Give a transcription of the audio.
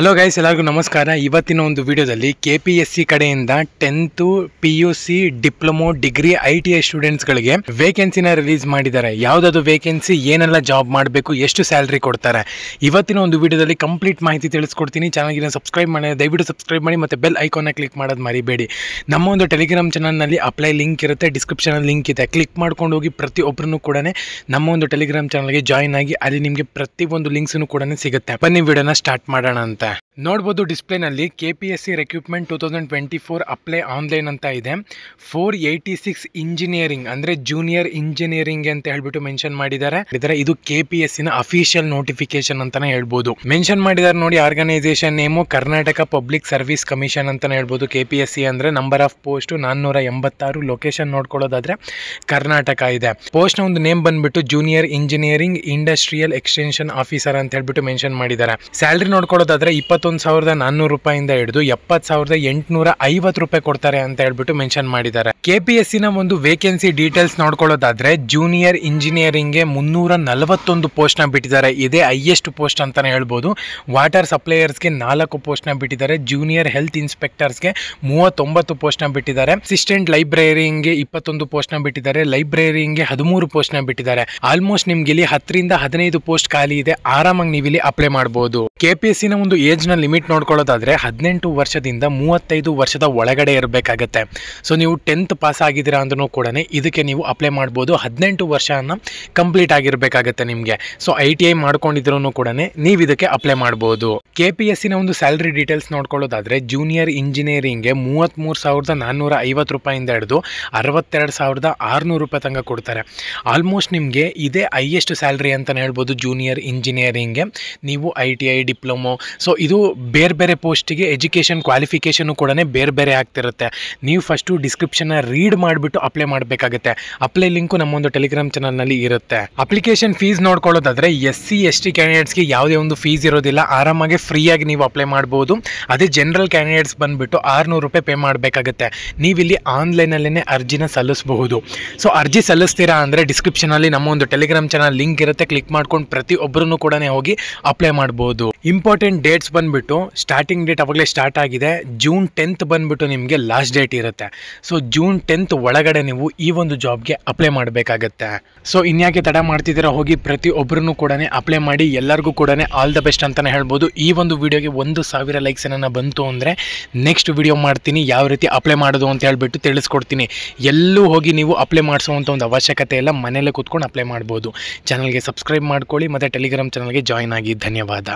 Hello guys, ಎಲ್ಲರಿಗೂ ನಮಸ್ಕಾರ. ಇವತ್ತಿನ ಒಂದು ವಿಡಿಯೋದಲ್ಲಿ KPSC ಕಡೆಯಿಂದ 10th PUC diploma degree ITI ಸ್ಟೂಡೆಂಟ್ಸ್ಗಳಿಗೆ ವೇಕೆನ್ಸಿನ ರಿಲೀಸ್ ಮಾಡಿದ್ದಾರೆ. ಯಾವುದಾದ್ರು ವೇಕೆನ್ಸಿ, ಏನೆಲ್ಲ ಜಾಬ್ ಮಾಡಬೇಕು, ಎಷ್ಟು ಸ್ಯಾಲ್ರಿ ಕೊಡ್ತಾರೆ, ಇವತ್ತಿನ ಒಂದು ವಿಡಿಯೋದಲ್ಲಿ ಕಂಪ್ಲೀಟ್ ಮಾಹಿತಿ ತಿಳಿಸ್ಕೊಡ್ತೀನಿ. ಚಾನಲ್ಗೆ ಸಬ್ಸ್ಕ್ರೈಬ್ ಮಾಡಿ, ದಯವಿಟ್ಟು ಸಬ್ಸ್ಕ್ರೈಬ್ ಮಾಡಿ ಮತ್ತು ಬೆಲ್ ಐಕಾನ್ನ ಕ್ಲಿಕ್ ಮಾಡೋದು ಮರಿಬೇಡಿ. ನಮ್ಮ ಒಂದು ಟೆಲಿಗ್ರಾಮ್ ಚಾನಲ್ನಲ್ಲಿ ಅಪ್ಲೈ ಲಿಂಕ್ ಇರುತ್ತೆ, ಡಿಸ್ಕ್ರಿಪ್ಷನಲ್ಲಿ ಲಿಂಕ್ ಇದೆ. ಕ್ಲಿಕ್ ಮಾಡ್ಕೊಂಡು ಹೋಗಿ ಪ್ರತಿಯೊಬ್ಬರನ್ನು ಕೂಡ ನಮ್ಮ ಒಂದು ಟೆಲಿಗ್ರಾಮ್ ಚಾನಲ್ಗೆ ಜಾಯಿನ್ ಆಗಿ, ಅಲ್ಲಿ ನಿಮಗೆ ಪ್ರತಿಯೊಂದು ಲಿಂಕ್ಸನ್ನು ಕೂಡ ಸಿಗುತ್ತೆ. ಬನ್ನಿ ವಿಡಿಯೋನ ಸ್ಟಾರ್ಟ್ ಮಾಡೋಣ ಅಂತ. ನೋಡ್ಬೋದು ಡಿಸ್ಪ್ಲೇನಲ್ಲಿ KPSC ರಿಕ್ರೂಟ್ಮೆಂಟ್ 2024 ಅಪ್ಲೈ ಆನ್ಲೈನ್ ಅಂತ ಇದೆ. 486 ಇಂಜಿನಿಯರಿಂಗ್ ಅಂದರೆ ಜೂನಿಯರ್ ಇಂಜಿನಿಯರಿಂಗ್ ಅಂತ ಹೇಳ್ಬಿಟ್ಟು ಮೆನ್ಷನ್ ಮಾಡಿದ್ದಾರೆ. ಇದು KPSC ನ ಅಫಿಷಿಯಲ್ ನೋಟಿಫಿಕೇಶನ್ ಅಂತಾನೆ ಹೇಳ್ಬೋದು. ಮೆನ್ಷನ್ ಮಾಡಿದ್ದಾರೆ ನೋಡಿ, organisation name Karnataka public service commission ಅಂತಾನೆ ಹೇಳ್ಬೋದು. KPSC ಅಂದ್ರೆ ನಂಬರ್ ಆಫ್ ಪೋಸ್ಟ್ 486, ಲೊಕೇಶನ್ ನೋಡ್ಕೊಳ್ಳೋದಾದ್ರೆ ಕರ್ನಾಟಕ ಇದೆ. ಪೋಸ್ಟ್ ನ ಒಂದು ನೇಮ್ ಬಂದ್ಬಿಟ್ಟು junior engineering industrial extension officer ಅಂತ ಹೇಳ್ಬಿಟ್ಟು ಮೆನ್ಷನ್ ಮಾಡಿದ್ದಾರೆ. ಸ್ಯಾಲರಿ ನೋಡ್ಕೊಳ್ಳೋದಾದ್ರೆ 21,400 ರೂಪಾಯಿಂದ ಹಿಡಿದು 70,850 ರೂಪಾಯಿ ಕೊಡ್ತಾರೆ ಅಂತ ಹೇಳ್ಬಿಟ್ಟು ಮೆನ್ಷನ್ ಮಾಡಿದ್ದಾರೆ. KPSC ನ ಒಂದು ವೇಕೆನ್ಸಿ ಡೀಟೇಲ್ಸ್ ನೋಡ್ಕೊಳ್ಳೋದಾದ್ರೆ ಜೂನಿಯರ್ ಇಂಜಿನಿಯರಿಂಗ್ ಗೆ 341 ಪೋಸ್ಟ್ ನ ಬಿಟ್ಟಿದ್ದಾರೆ. ಇದೇ ಹೈಯೆಸ್ಟ್ ಪೋಸ್ಟ್ ಅಂತಾನೆ ಹೇಳ್ಬೋದು. ವಾಟರ್ ಸಪ್ಲೈಯರ್ಸ್ಗೆ 4 ಪೋಸ್ಟ್ ನ ಬಿಟ್ಟಿದ್ದಾರೆ. ಜೂನಿಯರ್ ಹೆಲ್ತ್ ಇನ್ಸ್ಪೆಕ್ಟರ್ಸ್ಗೆ 39 ಪೋಸ್ಟ್ ನ ಬಿಟ್ಟಿದ್ದಾರೆ. ಅಸಿಸ್ಟೆಂಟ್ ಲೈಬ್ರರಿಯನ್ಗೆ 21 ಪೋಸ್ಟ್ ನ ಬಿಟ್ಟಿದ್ದಾರೆ. ಲೈಬ್ರರಿಯನ್ಗೆ 13 ಪೋಸ್ಟ್ ನ ಬಿಟ್ಟಿದ್ದಾರೆ. ಆಲ್ಮೋಸ್ಟ್ ನಿಮ್ಗೆ ಇಲ್ಲಿ 10 ರಿಂದ 15 ಪೋಸ್ಟ್ ಖಾಲಿ ಇದೆ. ಆರಾಮಾಗಿ ನೀವು ಇಲ್ಲಿ ಅಪ್ಲೈ ಮಾಡಬಹುದು. KPSC ನ ಒಂದು ಏಜ್ ನ ಲಿಮಿಟ್ ನೋಡ್ಕೊಳ್ಳೋದಾದ್ರೆ 18 ವರ್ಷದಿಂದ 35 ವರ್ಷದ ಒಳಗಡೆ ಇರಬೇಕಾಗತ್ತೆ. ಸೊ ನೀವು 10th ಪಾಸ್ ಆಗಿದ್ದೀರಾ ಅಂದ್ರೂ ಕೂಡ ಇದಕ್ಕೆ ನೀವು ಅಪ್ಲೈ ಮಾಡ್ಬೋದು. 18 ವರ್ಷನ ಕಂಪ್ಲೀಟ್ ಆಗಿರ್ಬೇಕಾಗತ್ತೆ ನಿಮಗೆ. ಸೊ ITI ಮಾಡ್ಕೊಂಡಿದ್ರು ಕೂಡ ನೀವು ಇದಕ್ಕೆ ಅಪ್ಲೈ ಮಾಡ್ಬೋದು. KPSC ನ ಒಂದು ಸ್ಯಾಲರಿ ಡೀಟೇಲ್ಸ್ ನೋಡ್ಕೊಳ್ಳೋದಾದ್ರೆ ಜೂನಿಯರ್ ಇಂಜಿನಿಯರಿಂಗ್ಗೆ 33,450 ರೂಪಾಯಿಂದ ಹಿಡಿದು 62,600 ರೂಪಾಯಿ ತನಕ ಕೊಡ್ತಾರೆ. ಆಲ್ಮೋಸ್ಟ್ ನಿಮಗೆ ಇದೇ ಹೈಯೆಸ್ಟ್ ಸ್ಯಾಲರಿ ಅಂತಾನೆ ಹೇಳ್ಬೋದು. ಜೂನಿಯರ್ ಇಂಜಿನಿಯರಿಂಗ್ಗೆ ನೀವು ITI ಡಿಪ್ಲೊಮೊ, ಸೊ ಇದು ಬೇರೆ ಬೇರೆ ಪೋಸ್ಟಿಗೆ ಎಜುಕೇಷನ್ ಕ್ವಾಲಿಫಿಕೇಶನ್ ಕೂಡ ಬೇರೆ ಬೇರೆ ಆಗ್ತಿರುತ್ತೆ. ನೀವು ಫಸ್ಟು ಡಿಸ್ಕ್ರಿಪ್ಷನ್ ರೀಡ್ ಮಾಡಿಬಿಟ್ಟು ಅಪ್ಲೈ ಮಾಡಬೇಕಾಗುತ್ತೆ. ಅಪ್ಲೈ ಲಿಂಕು ನಮ್ಮೊಂದು ಟೆಲಿಗ್ರಾಮ್ ಚಾನಲ್ನಲ್ಲಿ ಇರುತ್ತೆ. ಅಪ್ಲಿಕೇಶನ್ ಫೀಸ್ ನೋಡ್ಕೊಳ್ಳೋದಾದ್ರೆ SC ST ಕ್ಯಾಂಡಿಡೇಟ್ಸ್ಗೆ ಯಾವುದೇ ಒಂದು ಫೀಸ್ ಇರೋದಿಲ್ಲ. ಆರಾಮಾಗಿ ಫ್ರೀಯಾಗಿ ನೀವು ಅಪ್ಲೈ ಮಾಡ್ಬೋದು. ಅದೇ ಜನರಲ್ ಕ್ಯಾಂಡಿಡೇಟ್ಸ್ ಬಂದುಬಿಟ್ಟು 600 ರೂಪಾಯಿ ಪೇ ಮಾಡಬೇಕಾಗುತ್ತೆ. ನೀವಿಲ್ಲಿ ಆನ್ಲೈನಲ್ಲೇ ಅರ್ಜಿನ ಸಲ್ಲಿಸಬಹುದು. ಸೊ ಅರ್ಜಿ ಸಲ್ಲಿಸ್ತೀರಾ ಅಂದರೆ ಡಿಸ್ಕ್ರಿಪ್ಷನಲ್ಲಿ ನಮ್ಮ ಒಂದು ಟೆಲಿಗ್ರಾಮ್ ಚಾನಲ್ ಲಿಂಕ್ ಇರುತ್ತೆ. ಕ್ಲಿಕ್ ಮಾಡ್ಕೊಂಡು ಪ್ರತಿಯೊಬ್ಬರೂ ಕೂಡ ಹೋಗಿ ಅಪ್ಲೈ ಮಾಡ್ಬೋದು. ಇಂಪಾರ್ಟೆಂಟ್ ಡೇಟ್ಸ್ ಬಂದ್ಬಿಟ್ಟು ಸ್ಟಾರ್ಟಿಂಗ್ ಡೇಟ್ ಅವಾಗಲೇ ಸ್ಟಾರ್ಟ್ ಆಗಿದೆ. June 10th ಬಂದ್ಬಿಟ್ಟು ನಿಮಗೆ ಲಾಸ್ಟ್ ಡೇಟ್ ಇರುತ್ತೆ. ಸೊ June 10th ಒಳಗಡೆ ನೀವು ಈ ಒಂದು ಜಾಬ್ಗೆ ಅಪ್ಲೈ ಮಾಡಬೇಕಾಗತ್ತೆ. ಸೊ ಇನ್ಯಾಕೆ ತಡ ಮಾಡ್ತಿದ್ದೀರಾ, ಹೋಗಿ ಪ್ರತಿಯೊಬ್ಬರನ್ನು ಕೂಡ ಅಪ್ಲೈ ಮಾಡಿ. ಎಲ್ಲರಿಗೂ ಕೂಡ ಆಲ್ ದ ಬೆಸ್ಟ್ ಅಂತಾನೆ ಹೇಳ್ಬೋದು. ಈ ಒಂದು ವಿಡಿಯೋಗೆ 1,000 ಲೈಕ್ಸ್ ಏನಾರ ಬಂತು ಅಂದರೆ ನೆಕ್ಸ್ಟ್ ವಿಡಿಯೋ ಮಾಡ್ತೀನಿ, ಯಾವ ರೀತಿ ಅಪ್ಲೈ ಮಾಡೋದು ಅಂತ ಹೇಳ್ಬಿಟ್ಟು ತಿಳಿಸ್ಕೊಡ್ತೀನಿ. ಎಲ್ಲೂ ಹೋಗಿ ನೀವು ಅಪ್ಲೈ ಮಾಡಿಸುವಂಥ ಒಂದು ಅವಶ್ಯಕತೆ ಇಲ್ಲ, ಮನೆಯಲ್ಲೇ ಕೂತ್ಕೊಂಡು ಅಪ್ಲೈ ಮಾಡ್ಬೋದು. ಚಾನಲ್ಗೆ ಸಬ್ಸ್ಕ್ರೈಬ್ ಮಾಡ್ಕೊಳ್ಳಿ ಮತ್ತು ಟೆಲಿಗ್ರಾಮ್ ಚಾನಲ್ಗೆ ಜಾಯಿನ್ ಆಗಿ. ಧನ್ಯವಾದ.